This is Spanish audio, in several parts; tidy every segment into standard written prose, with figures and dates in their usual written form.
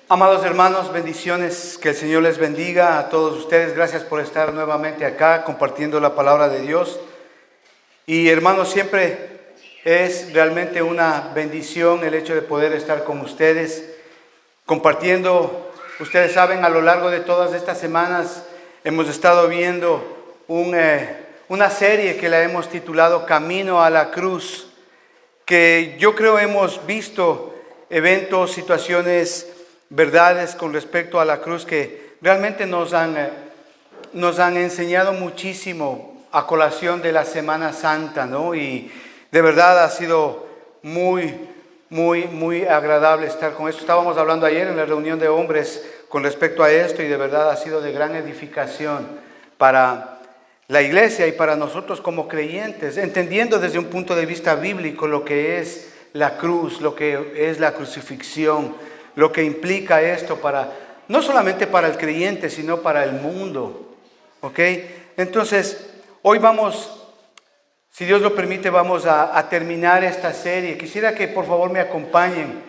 Amados hermanos, bendiciones, que el Señor les bendiga a todos ustedes. Gracias por estar nuevamente acá compartiendo la palabra de Dios. Y hermanos, siempre es realmente una bendición el hecho de poder estar con ustedes compartiendo. Ustedes saben, a lo largo de todas estas semanas hemos estado viendo una serie que la hemos titulado Camino a la Cruz, que yo creo hemos visto eventos, situaciones, verdades con respecto a la cruz que realmente nos han enseñado muchísimo a colación de la Semana Santa, ¿no? Y de verdad ha sido muy agradable estar con esto. Estábamos hablando ayer en la reunión de hombres con respecto a esto y de verdad ha sido de gran edificación para la iglesia y para nosotros como creyentes, entendiendo desde un punto de vista bíblico lo que es la cruz, lo que es la crucifixión, lo que implica esto no solamente para el creyente, sino para el mundo. ¿Ok? Entonces, hoy si Dios lo permite, vamos a terminar esta serie. Quisiera que por favor me acompañen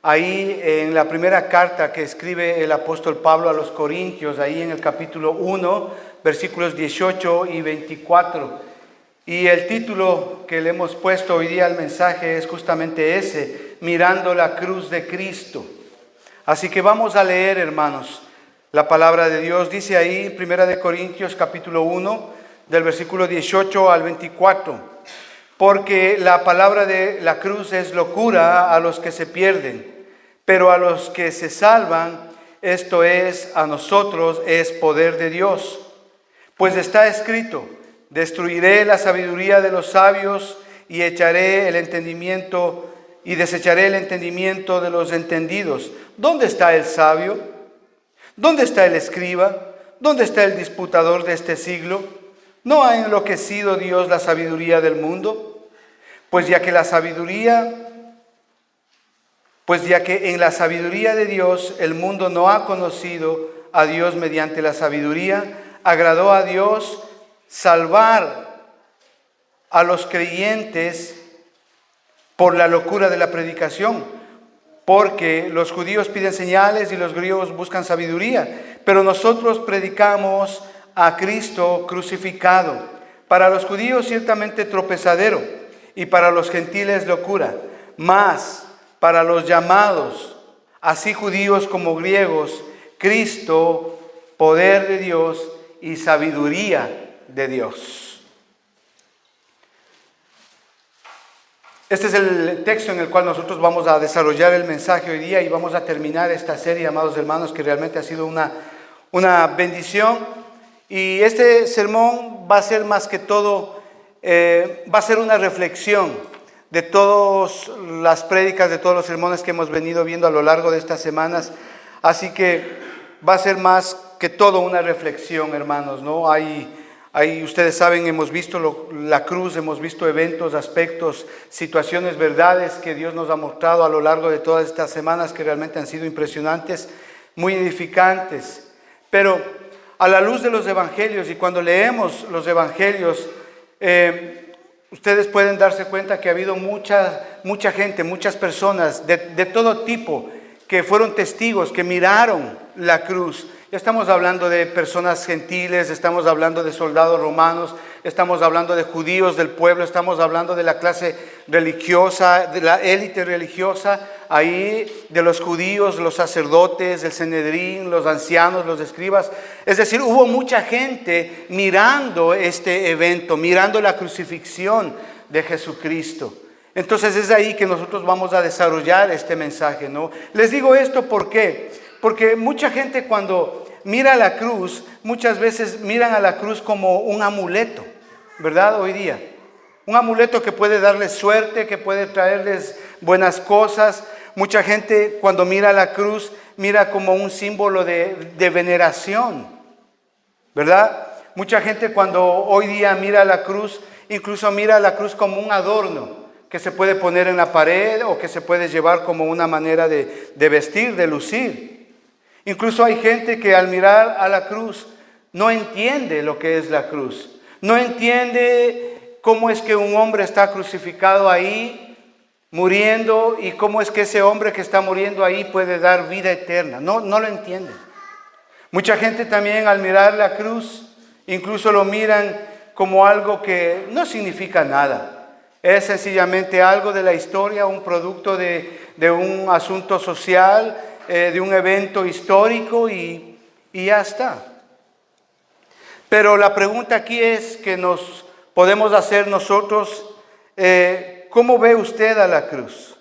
ahí en la primera carta que escribe el apóstol Pablo a los Corintios, ahí en el capítulo 1, versículos 18 y 24. Y el título que le hemos puesto hoy día al mensaje es justamente ese: mirando la cruz de Cristo. Así que vamos a leer, hermanos, la palabra de Dios. Dice ahí, Primera de Corintios, capítulo 1, del versículo 18 al 24. Porque la palabra de la cruz es locura a los que se pierden, pero a los que se salvan, esto es, a nosotros, es poder de Dios. Pues está escrito: destruiré la sabiduría de los sabios y desecharé el entendimiento de los entendidos. ¿Dónde está el sabio? ¿Dónde está el escriba? ¿Dónde está el disputador de este siglo? ¿No ha enloquecido Dios la sabiduría del mundo? Pues ya que en la sabiduría de Dios el mundo no ha conocido a Dios mediante la sabiduría, agradó a Dios salvar a los creyentes por la locura de la predicación, porque los judíos piden señales y los griegos buscan sabiduría, pero nosotros predicamos a Cristo crucificado, para los judíos ciertamente tropezadero y para los gentiles locura, mas para los llamados, así judíos como griegos, Cristo, poder de Dios y sabiduría de Dios. Este es el texto en el cual nosotros vamos a desarrollar el mensaje hoy día y vamos a terminar esta serie, amados hermanos, que realmente ha sido una bendición. Y este sermón va a ser más que todo, va a ser una reflexión de todas las prédicas, de todos los sermones que hemos venido viendo a lo largo de estas semanas. Así que va a ser más que todo una reflexión, hermanos, ¿no? Ahí ustedes saben, hemos visto la cruz, hemos visto eventos, aspectos, situaciones, verdades que Dios nos ha mostrado a lo largo de todas estas semanas que realmente han sido impresionantes, muy edificantes. Pero a la luz de los evangelios, y cuando leemos los evangelios, ustedes pueden darse cuenta que ha habido mucha gente, muchas personas de todo tipo que fueron testigos, que miraron la cruz. Ya estamos hablando de personas gentiles, estamos hablando de soldados romanos, estamos hablando de judíos del pueblo, estamos hablando de la clase religiosa, de la élite religiosa, ahí de los judíos, los sacerdotes, el Sanedrín, los ancianos, los escribas. Es decir, hubo mucha gente mirando este evento, mirando la crucifixión de Jesucristo. Entonces es ahí que nosotros vamos a desarrollar este mensaje, ¿no? Les digo esto, ¿por qué? Porque mucha gente cuando mira la cruz, muchas veces miran a la cruz como un amuleto, ¿verdad? Hoy día. Un amuleto que puede darles suerte, que puede traerles buenas cosas. Mucha gente cuando mira la cruz, mira como un símbolo de veneración, ¿verdad? Mucha gente cuando hoy día mira la cruz, incluso mira la cruz como un adorno que se puede poner en la pared o que se puede llevar como una manera de vestir, de lucir. Incluso hay gente que al mirar a la cruz no entiende lo que es la cruz. No entiende cómo es que un hombre está crucificado ahí muriendo, y cómo es que ese hombre que está muriendo ahí puede dar vida eterna. No lo entienden. Mucha gente también, al mirar la cruz, incluso lo miran como algo que no significa nada. Es sencillamente algo de la historia, un producto de un asunto social, de un evento histórico, y ya está. Pero la pregunta aquí es que nos podemos hacer nosotros: ¿cómo ve usted a la cruz?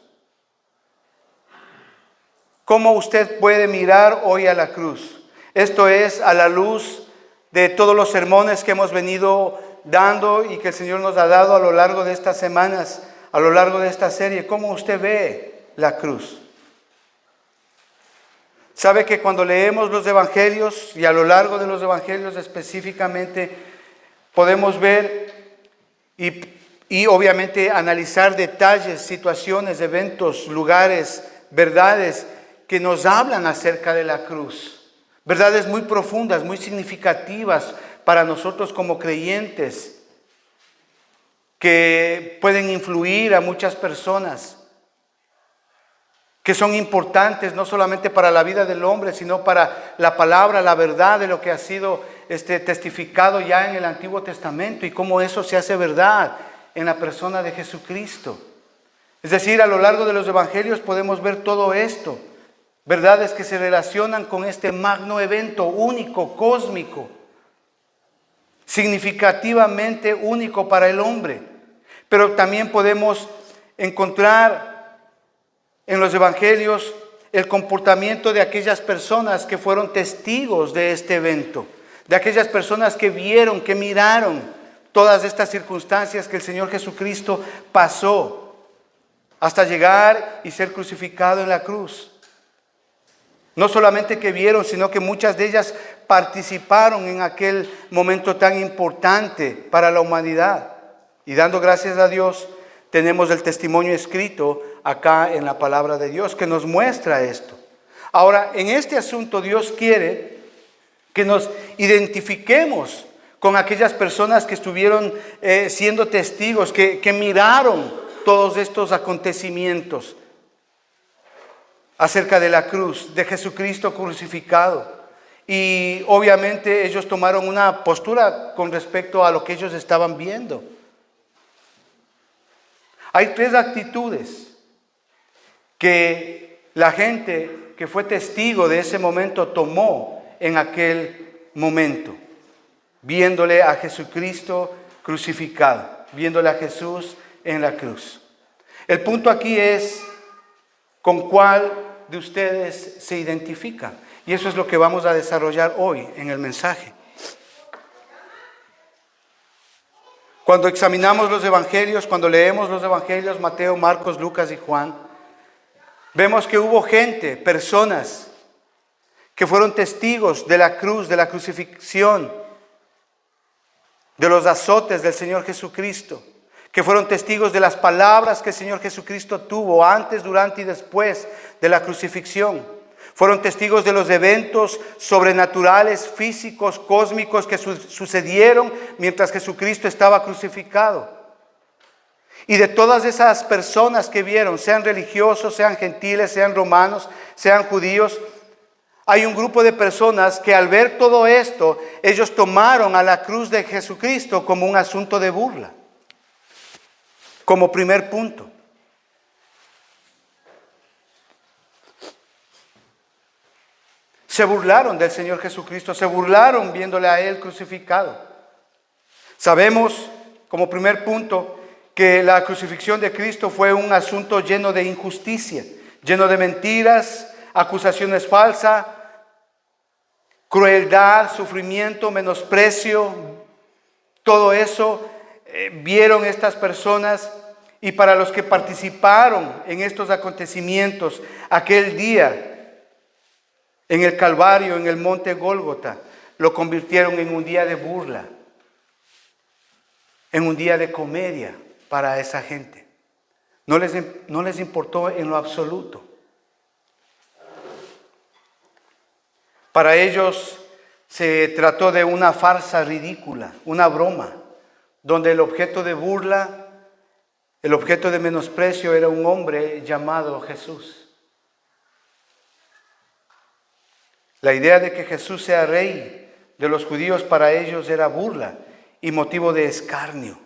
¿Cómo usted puede mirar hoy a la cruz? Esto es, a la luz de todos los sermones que hemos venido dando y que el Señor nos ha dado a lo largo de estas semanas, a lo largo de esta serie. ¿Cómo usted ve la cruz? Sabe que cuando leemos los evangelios, y a lo largo de los evangelios específicamente, podemos ver y obviamente analizar detalles, situaciones, eventos, lugares, verdades que nos hablan acerca de la cruz. Verdades muy profundas, muy significativas para nosotros como creyentes, que pueden influir a muchas personas, que son importantes no solamente para la vida del hombre, sino para la palabra, la verdad de lo que ha sido testificado ya en el Antiguo Testamento, y cómo eso se hace verdad en la persona de Jesucristo. Es decir, a lo largo de los evangelios podemos ver todo esto, verdades que se relacionan con este magno evento único, cósmico, significativamente único para el hombre. Pero también podemos encontrar en los evangelios el comportamiento de aquellas personas que fueron testigos de este evento, de aquellas personas que vieron, que miraron todas estas circunstancias que el Señor Jesucristo pasó hasta llegar y ser crucificado en la cruz. No solamente que vieron, sino que muchas de ellas participaron en aquel momento tan importante para la humanidad. Y dando gracias a Dios, tenemos el testimonio escrito acá en la palabra de Dios que nos muestra esto. Ahora, en este asunto Dios quiere que nos identifiquemos con aquellas personas que estuvieron siendo testigos, que miraron todos estos acontecimientos acerca de la cruz, de Jesucristo crucificado. Y obviamente ellos tomaron una postura con respecto a lo que ellos estaban viendo. Hay tres actitudes que la gente que fue testigo de ese momento tomó en aquel momento, viéndole a Jesucristo crucificado, viéndole a Jesús en la cruz. El punto aquí es con cuál de ustedes se identifican. Y eso es lo que vamos a desarrollar hoy en el mensaje. Cuando examinamos los evangelios, cuando leemos los evangelios, Mateo, Marcos, Lucas y Juan, vemos que hubo gente, personas, que fueron testigos de la cruz, de la crucifixión, de los azotes del Señor Jesucristo, que fueron testigos de las palabras que el Señor Jesucristo tuvo antes, durante y después de la crucifixión. Fueron testigos de los eventos sobrenaturales, físicos, cósmicos que sucedieron mientras Jesucristo estaba crucificado. Y de todas esas personas que vieron, sean religiosos, sean gentiles, sean romanos, sean judíos, hay un grupo de personas que al ver todo esto, ellos tomaron a la cruz de Jesucristo como un asunto de burla. Como primer punto. Se burlaron del Señor Jesucristo, se burlaron viéndole a Él crucificado. Sabemos, como primer punto, que la crucifixión de Cristo fue un asunto lleno de injusticia, lleno de mentiras, acusaciones falsas, crueldad, sufrimiento, menosprecio. Todo eso vieron estas personas, y para los que participaron en estos acontecimientos aquel día en el Calvario, en el monte Gólgota, lo convirtieron en un día de burla, en un día de comedia para esa gente. No les importó en lo absoluto. Para ellos se trató de una farsa ridícula, una broma, donde el objeto de burla El objeto de menosprecio era un hombre llamado Jesús. La idea de que Jesús sea rey de los judíos para ellos era burla y motivo de escarnio.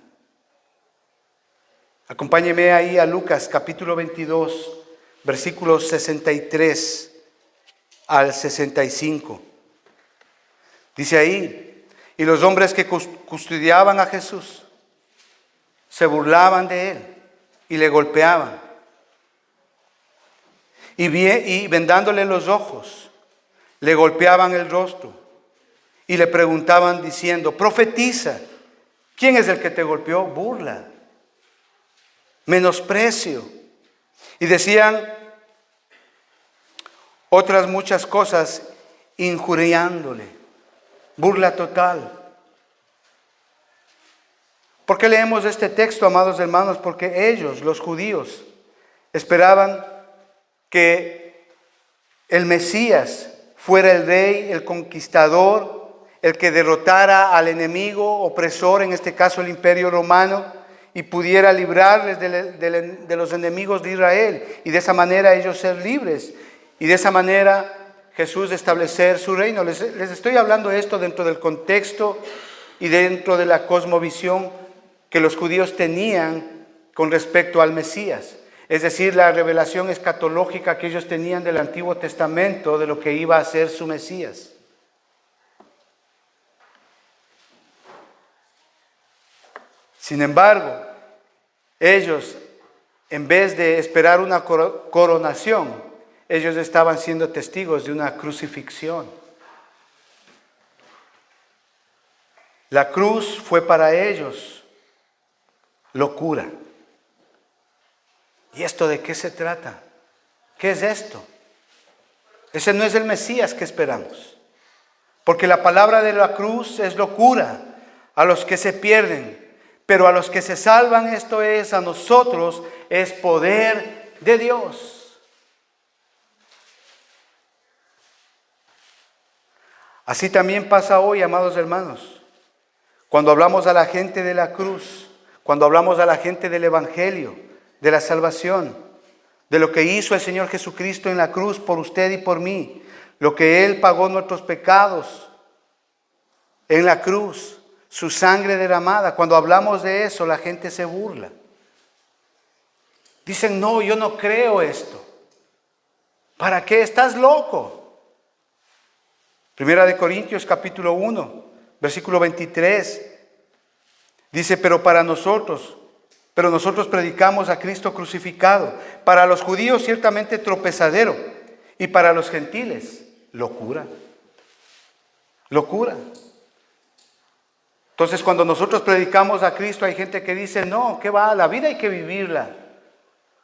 Acompáñeme ahí a Lucas capítulo 22, versículos 63 al 65. Dice ahí, y los hombres que custodiaban a Jesús se burlaban de él y le golpeaban. Y vendándole los ojos, le golpeaban el rostro y le preguntaban diciendo, profetiza, ¿quién es el que te golpeó? Burla, menosprecio. Y decían otras muchas cosas injuriándole, burla total. ¿Por qué leemos este texto, amados hermanos? Porque ellos, los judíos, esperaban que el Mesías fuera el rey, el conquistador, el que derrotara al enemigo opresor, en este caso el Imperio Romano, y pudiera librarles de los enemigos de Israel, y de esa manera ellos ser libres, y de esa manera Jesús establecer su reino. Les estoy hablando esto dentro del contexto y dentro de la cosmovisión que los judíos tenían con respecto al Mesías, es decir, la revelación escatológica que ellos tenían del Antiguo Testamento de lo que iba a ser su Mesías. Sin embargo, ellos, en vez de esperar una coronación, ellos estaban siendo testigos de una crucifixión. La cruz fue para ellos locura. ¿Y esto de qué se trata? ¿Qué es esto? Ese no es el Mesías que esperamos. Porque la palabra de la cruz es locura a los que se pierden, pero a los que se salvan, esto es, a nosotros, es poder de Dios. Así también pasa hoy, amados hermanos, cuando hablamos a la gente de la cruz, cuando hablamos a la gente del Evangelio, de la salvación, de lo que hizo el Señor Jesucristo en la cruz por usted y por mí, lo que Él pagó nuestros pecados en la cruz, su sangre derramada. Cuando hablamos de eso, la gente se burla. Dicen, no, yo no creo esto. ¿Para qué? Estás loco. Primera de Corintios capítulo 1, versículo 23. Dice, pero nosotros predicamos a Cristo crucificado. Para los judíos ciertamente tropezadero, y para los gentiles locura. Locura. Entonces, cuando nosotros predicamos a Cristo, hay gente que dice, no, ¿qué va? La vida hay que vivirla.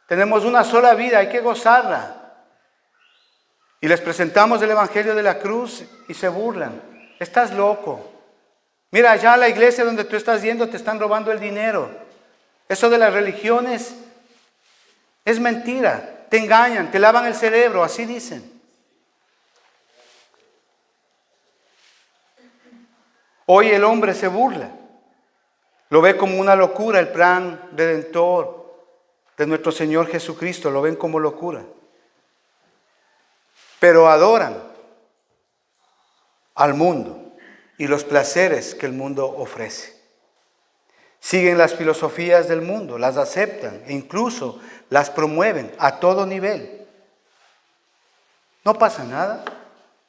Tenemos una sola vida, hay que gozarla. Y les presentamos el Evangelio de la cruz y se burlan. Estás loco. Mira, allá a la iglesia donde tú estás yendo te están robando el dinero. Eso de las religiones es mentira. Te engañan, te lavan el cerebro, así dicen. Hoy el hombre se burla. Lo ve como una locura el plan redentor de nuestro Señor Jesucristo. Lo ven como locura. Pero adoran al mundo y los placeres que el mundo ofrece. Siguen las filosofías del mundo, las aceptan e incluso las promueven a todo nivel. No pasa nada.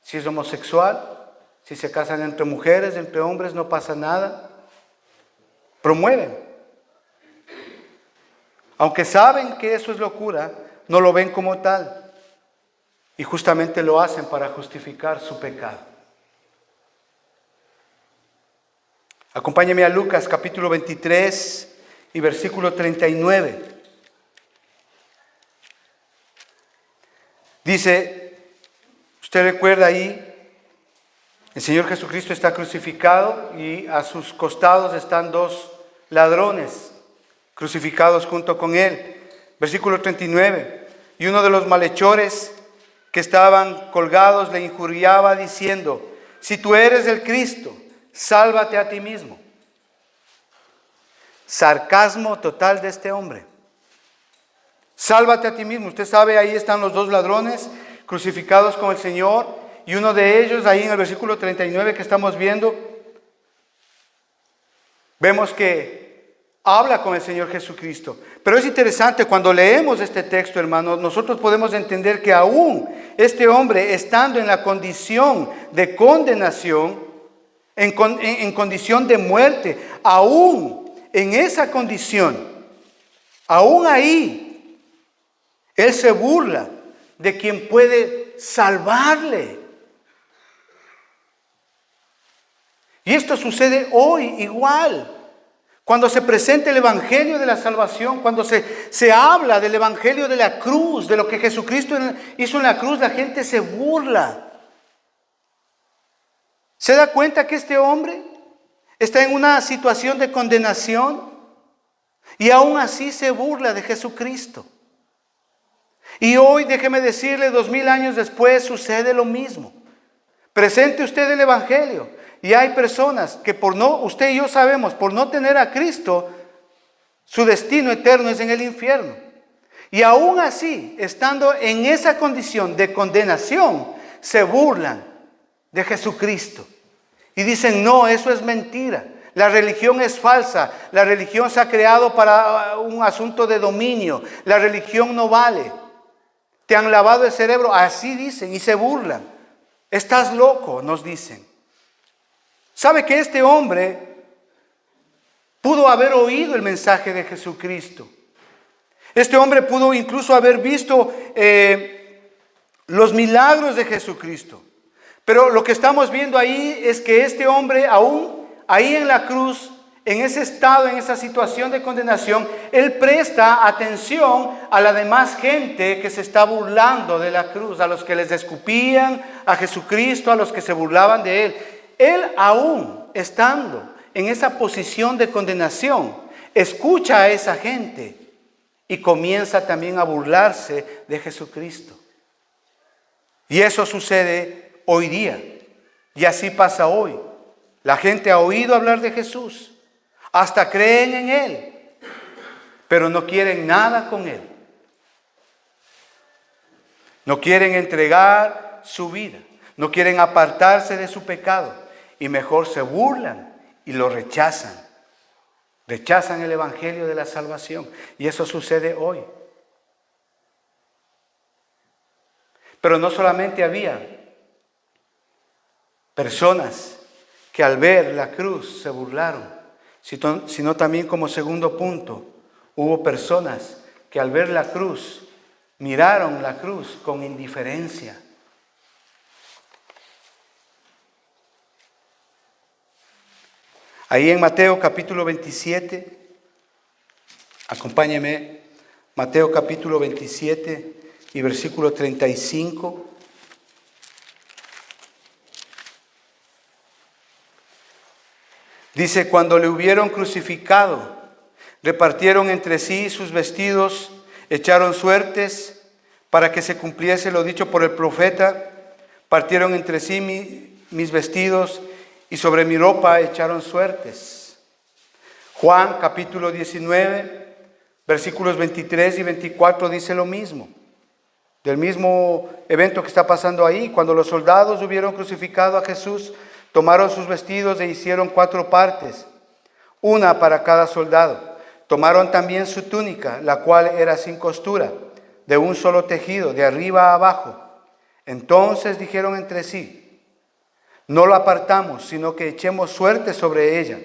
Si es homosexual, si se casan entre mujeres, entre hombres, no pasa nada. Promueven. Aunque saben que eso es locura, no lo ven como tal. Y justamente lo hacen para justificar su pecado. Acompáñeme a Lucas capítulo 23 y versículo 39. Dice, usted recuerda ahí, el Señor Jesucristo está crucificado y a sus costados están dos ladrones crucificados junto con Él. Versículo 39. Y uno de los malhechores que estaban colgados le injuriaba diciendo, si tú eres el Cristo, sálvate a ti mismo. Sarcasmo total de este hombre. Sálvate a ti mismo. Usted sabe, ahí están los dos ladrones crucificados con el Señor. Y uno de ellos, ahí en el versículo 39 que estamos viendo, vemos que habla con el Señor Jesucristo. Pero es interesante, cuando leemos este texto, hermanos, nosotros podemos entender que aún este hombre, estando en la condición de condenación, en condición de muerte, aún en esa condición, aún ahí, él se burla de quien puede salvarle. Y esto sucede hoy igual. Cuando se presenta el evangelio de la salvación, cuando se habla del evangelio de la cruz, de lo que Jesucristo hizo en la cruz, la gente se burla. ¿Se da cuenta que este hombre está en una situación de condenación? Y aún así se burla de Jesucristo. Y hoy, déjeme decirle, 2000 años después sucede lo mismo. Presente usted el evangelio y hay personas que usted y yo sabemos, por no tener a Cristo, su destino eterno es en el infierno. Y aún así, estando en esa condición de condenación, se burlan de Jesucristo. Y dicen, no, eso es mentira. La religión es falsa. La religión se ha creado para un asunto de dominio. La religión no vale. Te han lavado el cerebro. Así dicen y se burlan. Estás loco, nos dicen. ¿Sabe que este hombre pudo haber oído el mensaje de Jesucristo? Este hombre pudo incluso haber visto los milagros de Jesucristo. Pero lo que estamos viendo ahí es que este hombre, aún ahí en la cruz, en ese estado, en esa situación de condenación, él presta atención a la demás gente que se está burlando de la cruz, a los que les escupían a Jesucristo, a los que se burlaban de él. Él, aún estando en esa posición de condenación, escucha a esa gente y comienza también a burlarse de Jesucristo. Y eso sucede hoy día, y así pasa hoy. La gente ha oído hablar de Jesús, hasta creen en Él, pero no quieren nada con Él. No quieren entregar su vida, no quieren apartarse de su pecado, y mejor se burlan y lo rechazan. Rechazan el evangelio de la salvación, y eso sucede hoy. Pero no solamente había personas que al ver la cruz se burlaron, sino también, como segundo punto, hubo personas que al ver la cruz miraron la cruz con indiferencia. Ahí en Mateo capítulo 27, acompáñeme, Mateo capítulo 27 y versículo 35. Dice, cuando le hubieron crucificado, repartieron entre sí sus vestidos, echaron suertes para que se cumpliese lo dicho por el profeta. Partieron entre sí mis vestidos y sobre mi ropa echaron suertes. Juan capítulo 19, versículos 23 y 24 dice lo mismo. Del mismo evento que está pasando ahí, cuando los soldados hubieron crucificado a Jesús, tomaron sus vestidos e hicieron 4 partes, una para cada soldado. Tomaron también su túnica, la cual era sin costura, de un solo tejido, de arriba a abajo. Entonces dijeron entre sí, no lo apartamos, sino que echemos suerte sobre ella,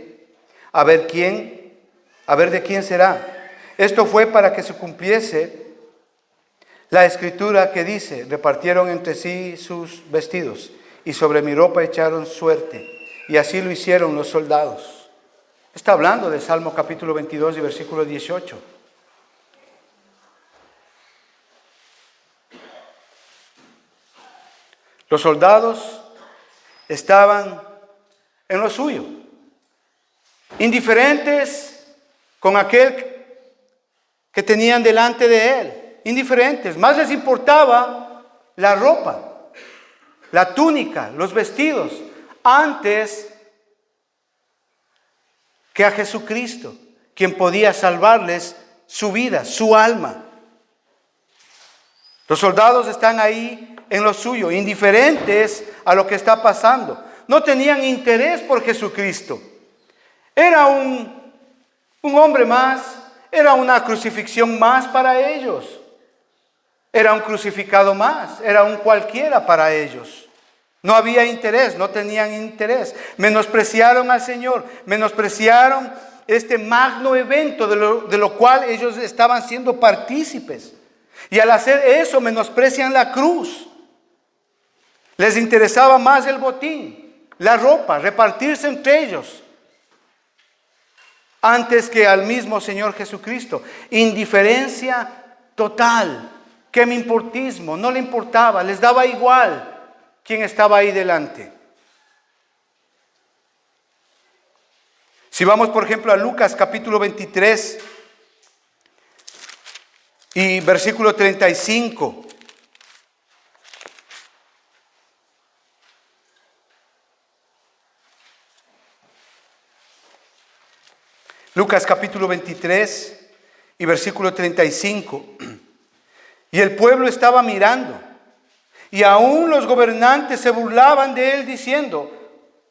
a ver de quién será. Esto fue para que se cumpliese la escritura que dice, repartieron entre sí sus vestidos y sobre mi ropa echaron suerte. Y así lo hicieron los soldados. Está hablando del Salmo capítulo 22 y versículo 18. Los soldados estaban en lo suyo, indiferentes con aquel que tenían delante de él, indiferentes. Más les importaba la ropa, la túnica, los vestidos, antes que a Jesucristo, quien podía salvarles su vida, su alma. Los soldados están ahí en lo suyo, indiferentes a lo que está pasando. No tenían interés por Jesucristo. Era un hombre más, era una crucifixión más para ellos. Era un crucificado más, era un cualquiera para ellos. No había interés, no tenían interés. Menospreciaron al Señor, menospreciaron este magno evento de lo cual ellos estaban siendo partícipes. Y al hacer eso menosprecian la cruz. Les interesaba más el botín, la ropa, repartirse entre ellos, antes que al mismo Señor Jesucristo. Indiferencia total, quemimportismo, no le importaba, les daba igual quién estaba ahí delante. Si vamos, por ejemplo, a Lucas capítulo 23 y versículo 35. Lucas capítulo 23 y versículo 35. Y el pueblo estaba mirando, y aún los gobernantes se burlaban de él diciendo: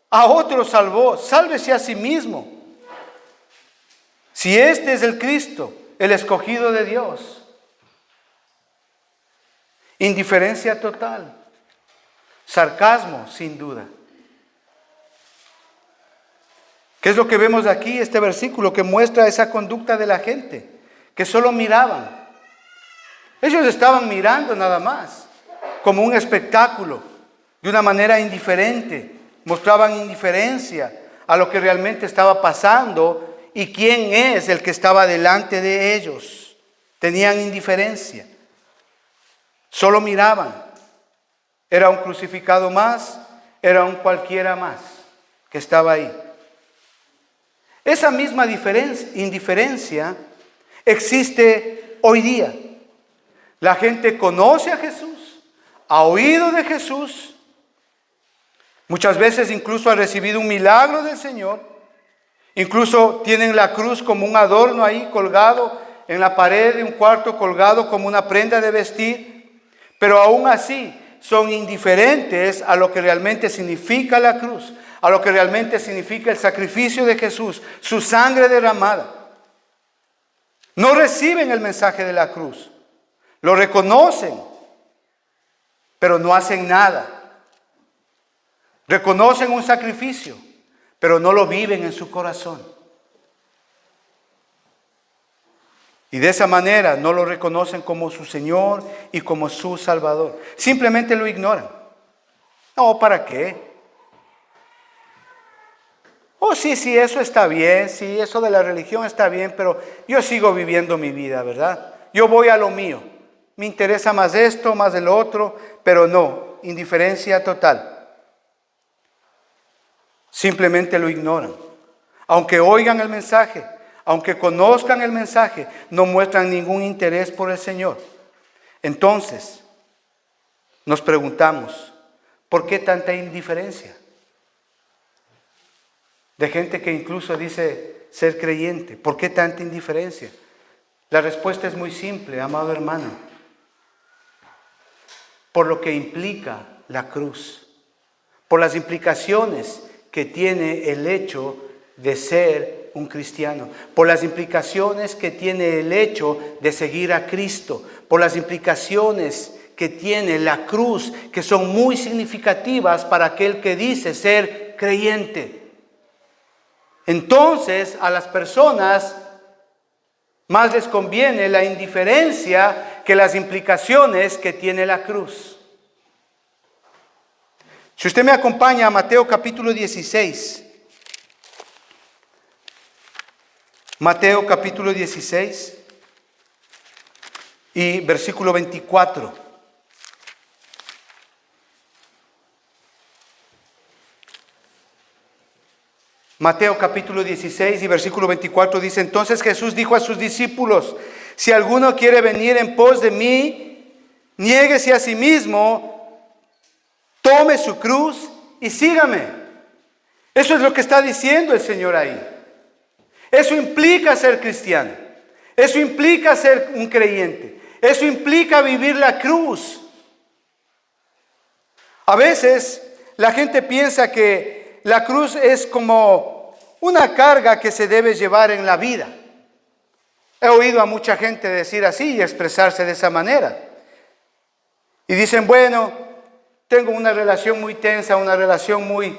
a otro salvó, sálvese a sí mismo. Si este es el Cristo, el escogido de Dios. Indiferencia total. Sarcasmo, sin duda. ¿Qué es lo que vemos aquí? Este versículo que muestra esa conducta de la gente, que solo miraban. Ellos estaban mirando nada más, como un espectáculo, de una manera indiferente. Mostraban indiferencia a lo que realmente estaba pasando y quién es el que estaba delante de ellos. Tenían indiferencia. Solo miraban. Era un crucificado más, era un cualquiera más que estaba ahí. Esa misma indiferencia existe hoy día. La gente conoce a Jesús, ha oído de Jesús, muchas veces incluso ha recibido un milagro del Señor, incluso tienen la cruz como un adorno ahí colgado en la pared de un cuarto, colgado como una prenda de vestir, pero aún así son indiferentes a lo que realmente significa la cruz, a lo que realmente significa el sacrificio de Jesús, su sangre derramada. No reciben el mensaje de la cruz, lo reconocen, pero no hacen nada. Reconocen un sacrificio, pero no lo viven en su corazón. Y de esa manera no lo reconocen como su Señor y como su Salvador. Simplemente lo ignoran. No, ¿para qué? Oh, sí, eso está bien, sí, eso de la religión está bien, pero yo sigo viviendo mi vida, ¿verdad? Yo voy a lo mío. Me interesa más esto, más el otro, pero no, indiferencia total. Simplemente lo ignoran. Aunque oigan el mensaje, aunque conozcan el mensaje, no muestran ningún interés por el Señor. Entonces, nos preguntamos, ¿por qué tanta indiferencia? De gente que incluso dice ser creyente. ¿Por qué tanta indiferencia? La respuesta es muy simple, amado hermano. Por lo que implica la cruz. Por las implicaciones que tiene el hecho de ser un cristiano. Por las implicaciones que tiene el hecho de seguir a Cristo. Por las implicaciones que tiene la cruz, que son muy significativas para aquel que dice ser creyente. Entonces, a las personas más les conviene la indiferencia que las implicaciones que tiene la cruz. Si usted me acompaña a Mateo capítulo 16. Mateo capítulo 16 y versículo 24. Mateo capítulo 16 y versículo 24 dice: entonces Jesús dijo a sus discípulos: si alguno quiere venir en pos de mí, niéguese a sí mismo, tome su cruz y sígame. Eso es lo que está diciendo el Señor ahí. Eso implica ser cristiano. Eso implica ser un creyente. Eso implica vivir la cruz. A veces la gente piensa que la cruz es como una carga que se debe llevar en la vida. He oído a mucha gente decir así y expresarse de esa manera. Y dicen, bueno, tengo una relación muy tensa, una relación muy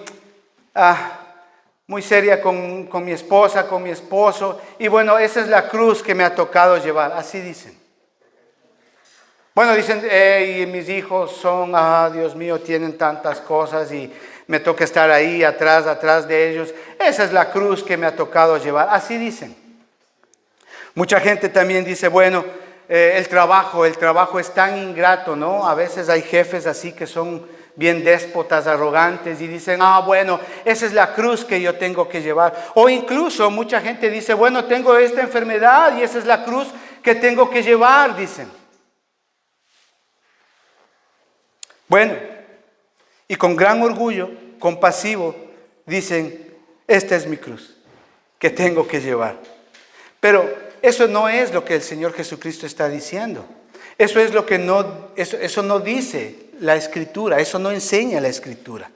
seria con mi esposa, con mi esposo. Y bueno, esa es la cruz que me ha tocado llevar. Así dicen. Bueno, dicen, y mis hijos son, Dios mío, tienen tantas cosas y me toca estar ahí atrás de ellos. Esa es la cruz que me ha tocado llevar. Así dicen. Mucha gente también dice, bueno, el trabajo es tan ingrato, ¿no? A veces hay jefes así que son bien déspotas, arrogantes y dicen, bueno, esa es la cruz que yo tengo que llevar. O incluso mucha gente dice, bueno, tengo esta enfermedad y esa es la cruz que tengo que llevar, dicen. Bueno, y con gran orgullo, compasivo, dicen, esta es mi cruz que tengo que llevar. Pero eso no es lo que el Señor Jesucristo está diciendo. Eso no dice la Escritura, eso no enseña la Escritura.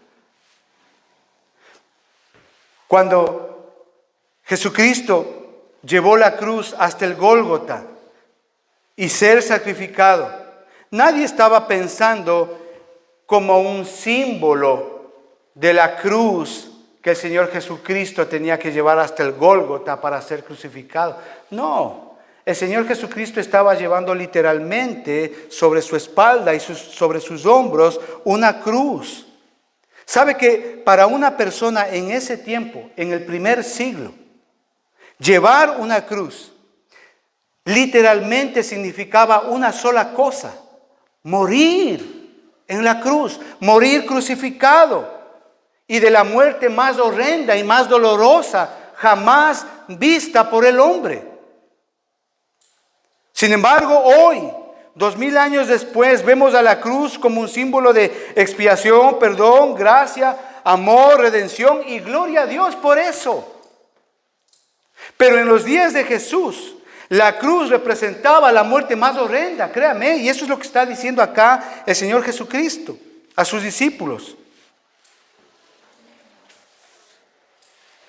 Cuando Jesucristo llevó la cruz hasta el Gólgota y ser sacrificado, nadie estaba pensando como un símbolo de la cruz que el Señor Jesucristo tenía que llevar hasta el Gólgota para ser crucificado. No, el Señor Jesucristo estaba llevando literalmente sobre su espalda y sobre sus hombros una cruz. ¿Sabe que para una persona en ese tiempo, en el primer siglo, llevar una cruz literalmente significaba una sola cosa: morir en la cruz, morir crucificado, y de la muerte más horrenda y más dolorosa jamás vista por el hombre. Sin embargo, hoy, 2000 años después, vemos a la cruz como un símbolo de expiación, perdón, gracia, amor, redención y gloria a Dios por eso. Pero en los días de Jesús, la cruz representaba la muerte más horrenda, créame, y eso es lo que está diciendo acá el Señor Jesucristo a sus discípulos.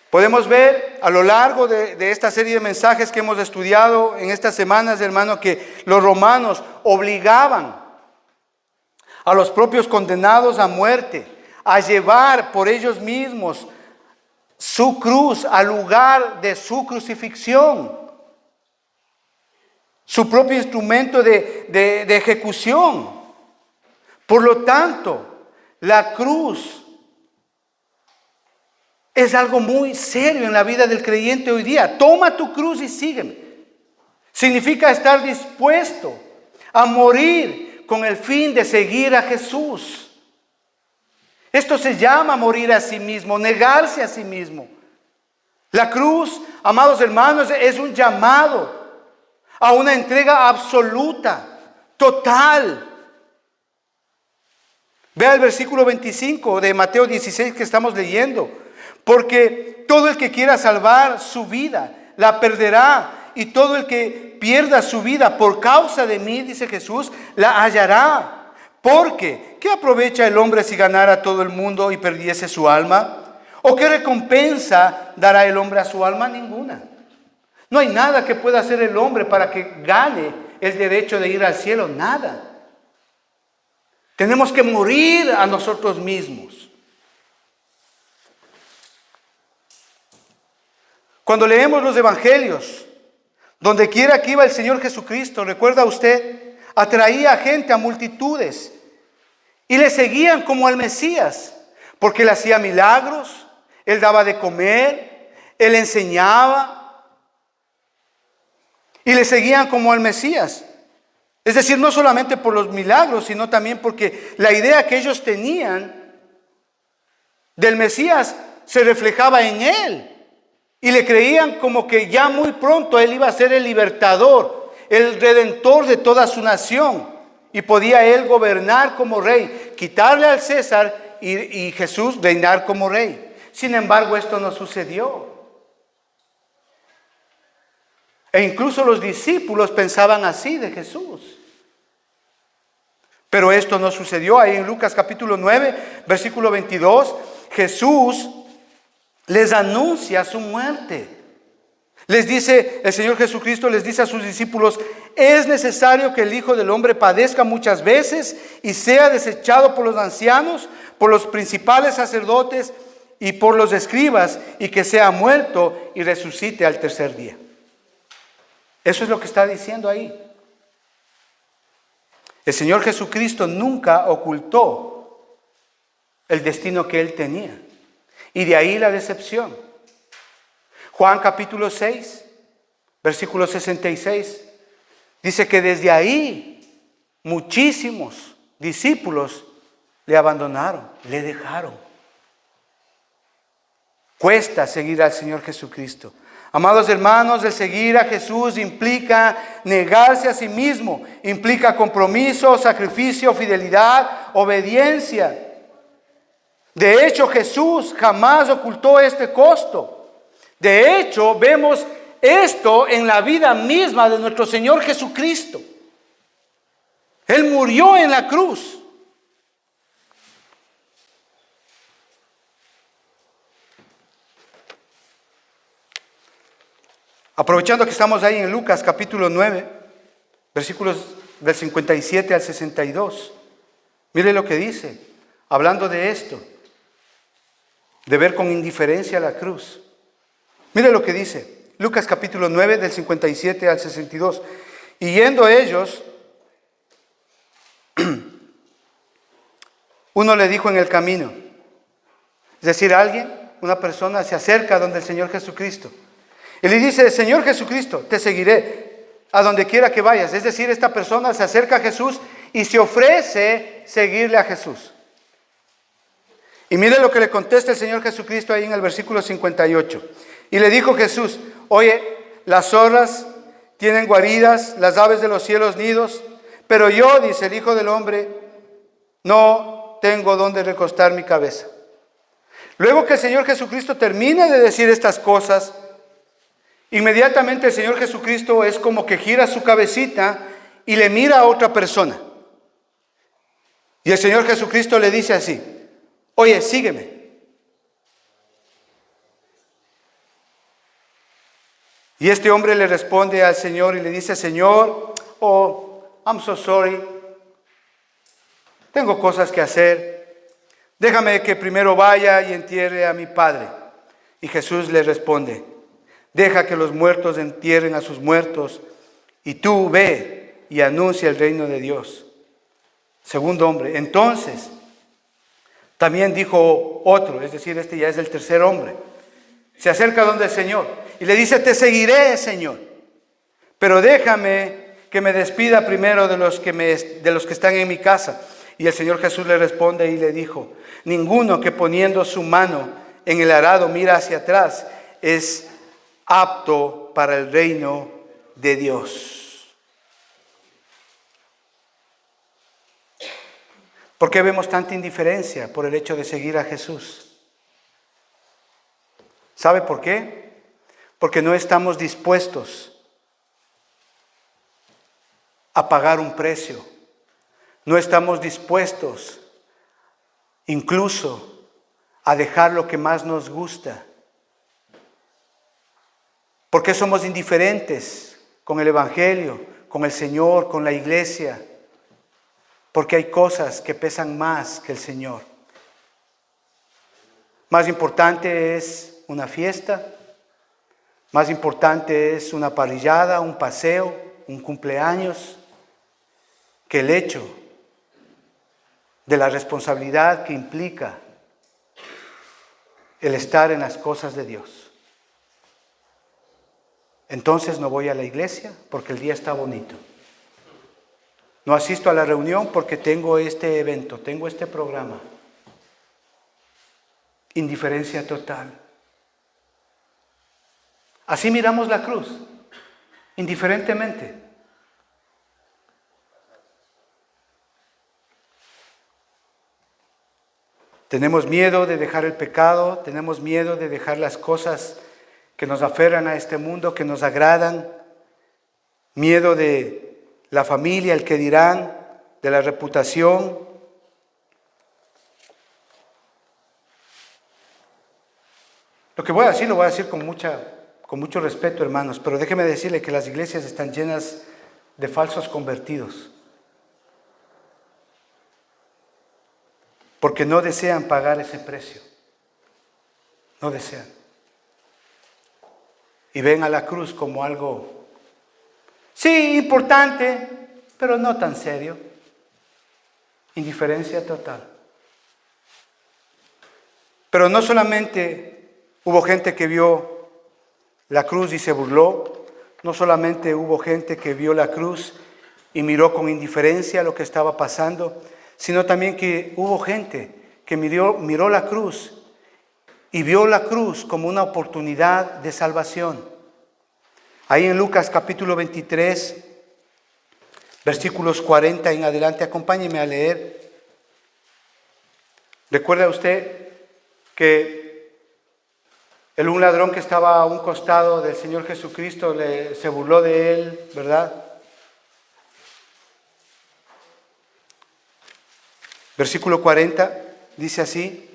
Podemos ver a lo largo de esta serie de mensajes que hemos estudiado en estas semanas, hermano, que los romanos obligaban a los propios condenados a muerte a llevar por ellos mismos su cruz al lugar de su crucifixión, su propio instrumento de ejecución. Por lo tanto, la cruz es algo muy serio en la vida del creyente hoy día. Toma tu cruz y sígueme. Significa estar dispuesto a morir con el fin de seguir a Jesús. Esto se llama morir a sí mismo, negarse a sí mismo. La cruz, amados hermanos, es un llamado a una entrega absoluta, total. Vea el versículo 25 de Mateo 16 que estamos leyendo. Porque todo el que quiera salvar su vida, la perderá. Y todo el que pierda su vida por causa de mí, dice Jesús, la hallará. Porque, ¿qué aprovecha el hombre si ganara todo el mundo y perdiese su alma? ¿O qué recompensa dará el hombre a su alma? Ninguna. No hay nada que pueda hacer el hombre para que gane el derecho de ir al cielo. Nada. Tenemos que morir a nosotros mismos. Cuando leemos los evangelios, donde quiera que iba el Señor Jesucristo, ¿recuerda usted? Atraía a gente, a multitudes, y le seguían como al Mesías, porque él hacía milagros, él daba de comer, él enseñaba, y le seguían como al Mesías. Es decir, no solamente por los milagros, sino también porque la idea que ellos tenían del Mesías se reflejaba en él. Y le creían como que ya muy pronto él iba a ser el libertador, el redentor de toda su nación. Y podía él gobernar como rey, quitarle al César y Jesús reinar como rey. Sin embargo, esto no sucedió. E incluso los discípulos pensaban así de Jesús. Pero esto no sucedió. Ahí en Lucas capítulo 9, versículo 22, Jesús les anuncia su muerte. Les dice, el Señor Jesucristo les dice a sus discípulos: es necesario que el Hijo del Hombre padezca muchas veces y sea desechado por los ancianos, por los principales sacerdotes y por los escribas, y que sea muerto y resucite al tercer día. Eso es lo que está diciendo ahí. El Señor Jesucristo nunca ocultó el destino que Él tenía. Y de ahí la decepción. Juan capítulo 6, versículo 66, dice que desde ahí muchísimos discípulos le abandonaron, le dejaron. Cuesta seguir al Señor Jesucristo. Amados hermanos, el seguir a Jesús implica negarse a sí mismo, implica compromiso, sacrificio, fidelidad, obediencia. De hecho, Jesús jamás ocultó este costo. De hecho, vemos esto en la vida misma de nuestro Señor Jesucristo. Él murió en la cruz. Aprovechando que estamos ahí en Lucas capítulo 9, versículos del 57 al 62. Mire lo que dice, hablando de esto, de ver con indiferencia la cruz. Mire lo que dice, Lucas capítulo 9, del 57 al 62. Y yendo ellos, uno le dijo en el camino, es decir, una persona se acerca donde el Señor Jesucristo. Y le dice: Señor Jesucristo, te seguiré a donde quiera que vayas. Es decir, esta persona se acerca a Jesús y se ofrece seguirle a Jesús. Y mire lo que le contesta el Señor Jesucristo ahí en el versículo 58. Y le dijo Jesús: oye, las zorras tienen guaridas, las aves de los cielos nidos, pero yo, dice el Hijo del Hombre, no tengo donde recostar mi cabeza. Luego que el Señor Jesucristo termina de decir estas cosas, inmediatamente el Señor Jesucristo es como que gira su cabecita y le mira a otra persona. Y el Señor Jesucristo le dice así: oye, sígueme. Y este hombre le responde al Señor y le dice: Señor, I'm so sorry. Tengo cosas que hacer. Déjame que primero vaya y entierre a mi padre. Y Jesús le responde: deja que los muertos entierren a sus muertos, y tú ve y anuncia el reino de Dios. Segundo hombre. Entonces, también dijo otro, es decir, este ya es el tercer hombre. Se acerca donde el Señor y le dice: te seguiré, Señor, pero déjame que me despida primero de los que están en mi casa. Y el Señor Jesús le responde y le dijo: ninguno que poniendo su mano en el arado mira hacia atrás es apto para el reino de Dios. ¿Por qué vemos tanta indiferencia por el hecho de seguir a Jesús? ¿Sabe por qué? Porque no estamos dispuestos a pagar un precio. No estamos dispuestos incluso a dejar lo que más nos gusta. ¿Por qué somos indiferentes con el Evangelio, con el Señor, con la iglesia? Porque hay cosas que pesan más que el Señor. Más importante es una fiesta, más importante es una parrillada, un paseo, un cumpleaños, que el hecho de la responsabilidad que implica el estar en las cosas de Dios. Entonces no voy a la iglesia porque el día está bonito. No asisto a la reunión porque tengo este evento, tengo este programa. Indiferencia total. Así miramos la cruz, indiferentemente. Tenemos miedo de dejar el pecado, tenemos miedo de dejar las cosas que nos aferran a este mundo, que nos agradan, miedo de la familia, el que dirán, de la reputación. Lo que voy a decir lo voy a decir con mucho respeto, hermanos, pero déjeme decirle que las iglesias están llenas de falsos convertidos, porque no desean pagar ese precio, no desean. Y ven a la cruz como algo, sí, importante, pero no tan serio. Indiferencia total. Pero no solamente hubo gente que vio la cruz y se burló, no solamente hubo gente que vio la cruz y miró con indiferencia lo que estaba pasando, sino también que hubo gente que miró la cruz y vio la cruz como una oportunidad de salvación. Ahí en Lucas capítulo 23, versículos 40 en adelante, acompáñeme a leer. ¿Recuerda usted que un ladrón que estaba a un costado del Señor Jesucristo se burló de él, verdad? Versículo 40 dice así: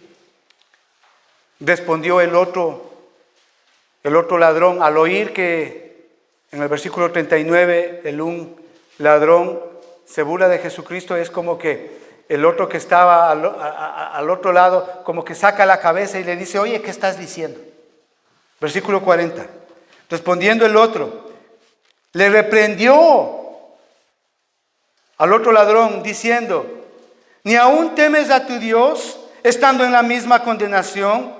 respondió el otro ladrón al oír que en el versículo 39 un ladrón se burla de Jesucristo. Es como que el otro que estaba al otro lado como que saca la cabeza y le dice: oye, ¿qué estás diciendo? Versículo 40. Respondiendo el otro, le reprendió al otro ladrón diciendo: ¿ni aún temes a tu Dios estando en la misma condenación?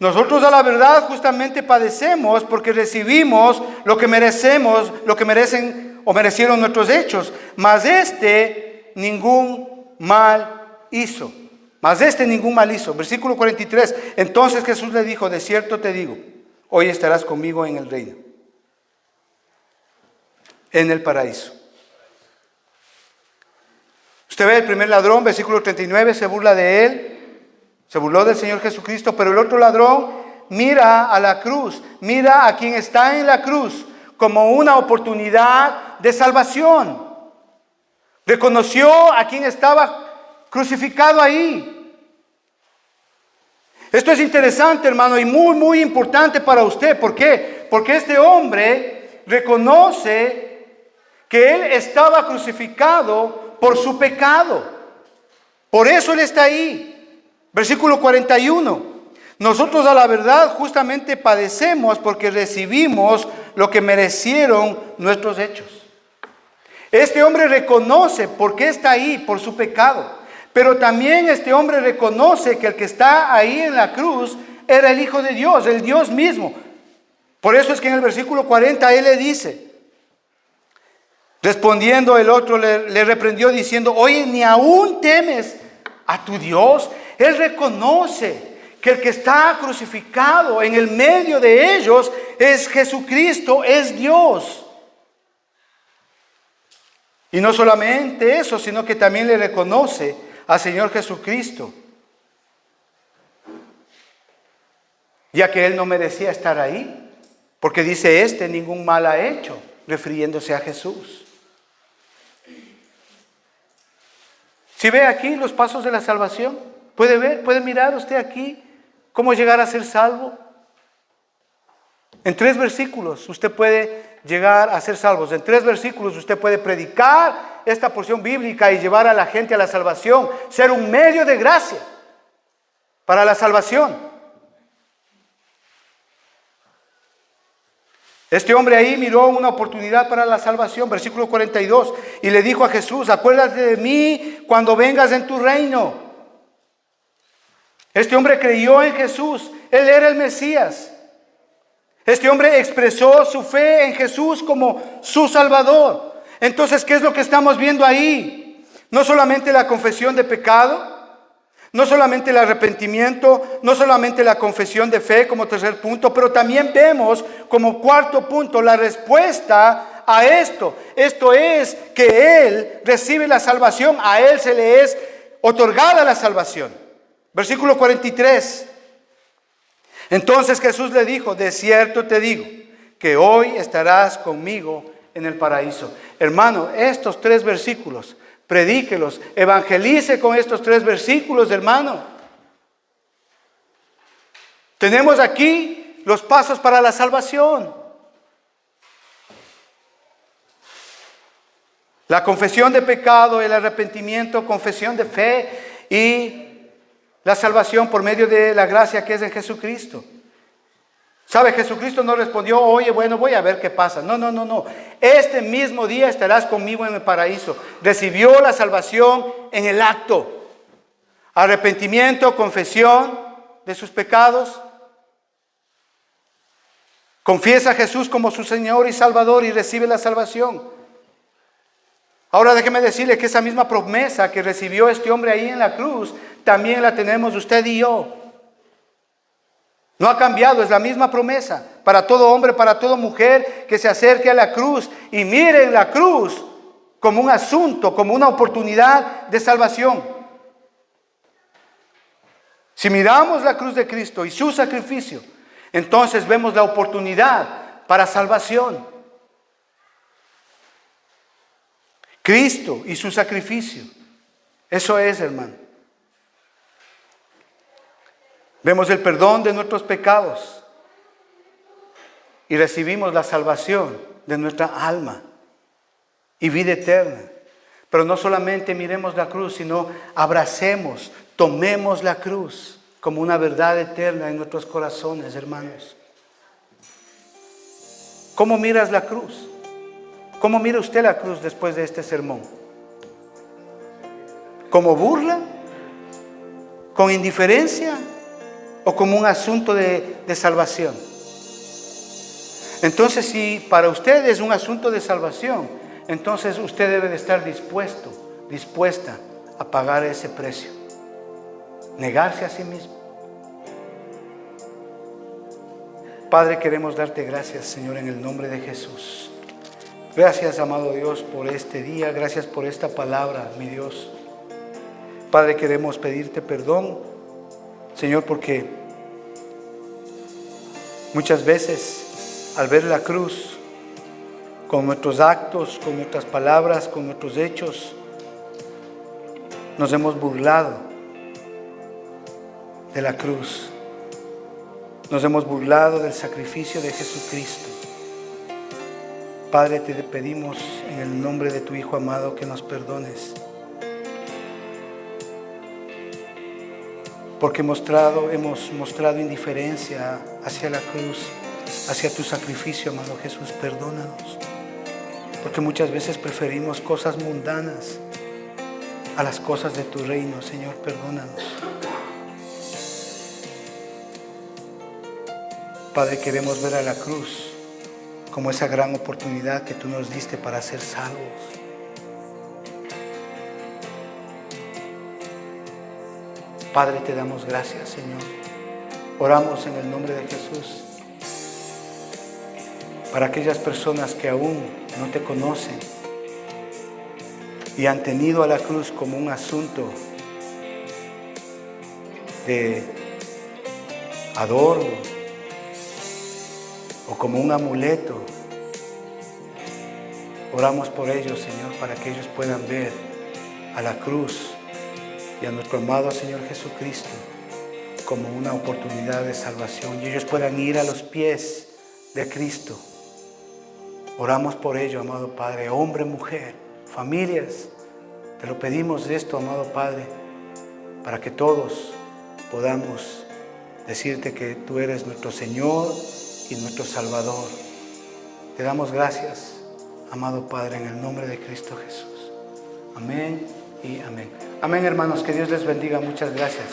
Nosotros a la verdad justamente padecemos porque recibimos lo que merecemos, lo que merecen o merecieron nuestros hechos. Mas ningún mal hizo. Versículo 43. Entonces Jesús le dijo: de cierto te digo, hoy estarás conmigo en el reino, en el paraíso. Usted ve el primer ladrón, versículo 39, se burla de él. Se burló del Señor Jesucristo, pero el otro ladrón mira a la cruz, mira a quien está en la cruz como una oportunidad de salvación. Reconoció a quien estaba crucificado ahí. Esto es interesante, hermano, y muy, muy importante para usted. ¿Por qué? Porque este hombre reconoce que él estaba crucificado por su pecado. Por eso él está ahí. Versículo 41. Nosotros a la verdad justamente padecemos porque recibimos lo que merecieron nuestros hechos. Este hombre reconoce por qué está ahí, por su pecado. Pero también este hombre reconoce que el que está ahí en la cruz era el Hijo de Dios, el Dios mismo. Por eso es que en el versículo 40 él le dice, respondiendo el otro le reprendió diciendo: oye, ¿ni aún temes a tu Dios? Él reconoce que el que está crucificado en el medio de ellos es Jesucristo, es Dios. Y no solamente eso, sino que también le reconoce al Señor Jesucristo, ya que él no merecía estar ahí, porque dice: ningún mal ha hecho, refiriéndose a Jesús. Si ve aquí los pasos de la salvación, puede mirar usted aquí cómo llegar a ser salvo. En 3 versículos usted puede llegar a ser salvo. En 3 versículos usted puede predicar esta porción bíblica y llevar a la gente a la salvación, ser un medio de gracia para la salvación. Este hombre ahí miró una oportunidad para la salvación. Versículo 42. Y le dijo a Jesús: acuérdate de mí cuando vengas en tu reino. Este hombre creyó en Jesús. Él era el Mesías. Este hombre expresó su fe en Jesús como su Salvador. Entonces, ¿qué es lo que estamos viendo ahí? No solamente la confesión de pecado, no solamente el arrepentimiento, no solamente la confesión de fe como tercer punto, pero también vemos como cuarto punto la respuesta a esto. Esto es que Él recibe la salvación, a Él se le es otorgada la salvación. Versículo 43. Entonces Jesús le dijo: de cierto te digo, que hoy estarás conmigo en el paraíso. Hermano, estos 3 versículos predíquelos, evangelice con estos 3 versículos, hermano. Tenemos aquí los pasos para la salvación. La confesión de pecado, el arrepentimiento, confesión de fe y la salvación por medio de la gracia que es en Jesucristo. ¿Sabe? Jesucristo no respondió, oye, bueno, voy a ver qué pasa. No. Este mismo día estarás conmigo en el paraíso. Recibió la salvación en el acto. Arrepentimiento, confesión de sus pecados. Confiesa a Jesús como su Señor y Salvador y recibe la salvación. Ahora déjeme decirle que esa misma promesa que recibió este hombre ahí en la cruz, también la tenemos usted y yo. No ha cambiado, es la misma promesa para todo hombre, para toda mujer que se acerque a la cruz y miren la cruz como un asunto, como una oportunidad de salvación. Si miramos la cruz de Cristo y su sacrificio, entonces vemos la oportunidad para salvación. Cristo y su sacrificio. Eso es, hermano. Vemos el perdón de nuestros pecados y recibimos la salvación de nuestra alma y vida eterna. Pero no solamente miremos la cruz, sino abracemos, tomemos la cruz como una verdad eterna en nuestros corazones, hermanos. ¿Cómo miras la cruz? ¿Cómo mira usted la cruz después de este sermón? ¿Como burla? ¿Con indiferencia? ¿O como un asunto de salvación? Entonces, si para usted es un asunto de salvación, entonces usted debe de estar dispuesta a pagar ese precio. Negarse a sí mismo. Padre, queremos darte gracias, Señor, en el nombre de Jesús. Gracias, amado Dios, por este día. Gracias por esta palabra, mi Dios. Padre, queremos pedirte perdón, Señor, porque muchas veces al ver la cruz, con nuestros actos, con nuestras palabras, con nuestros hechos, nos hemos burlado de la cruz. Nos hemos burlado del sacrificio de Jesucristo. Padre, te pedimos en el nombre de tu Hijo amado que nos perdones. Porque hemos mostrado indiferencia hacia la cruz, hacia tu sacrificio, amado Jesús, perdónanos. Porque muchas veces preferimos cosas mundanas a las cosas de tu reino, Señor, perdónanos. Padre, queremos ver a la cruz como esa gran oportunidad que tú nos diste para ser salvos. Padre, te damos gracias, Señor. Oramos en el nombre de Jesús para aquellas personas que aún no te conocen y han tenido a la cruz como un asunto de adorno o como un amuleto. Oramos por ellos, Señor, para que ellos puedan ver a la cruz y a nuestro amado Señor Jesucristo como una oportunidad de salvación y ellos puedan ir a los pies de Cristo. Oramos por ello, amado Padre, hombre, mujer, familias. Te lo pedimos esto, amado Padre, para que todos podamos decirte que tú eres nuestro Señor y nuestro Salvador. Te damos gracias, amado Padre, en el nombre de Cristo Jesús. Amén y amén. Amén, hermanos, que Dios les bendiga. Muchas gracias.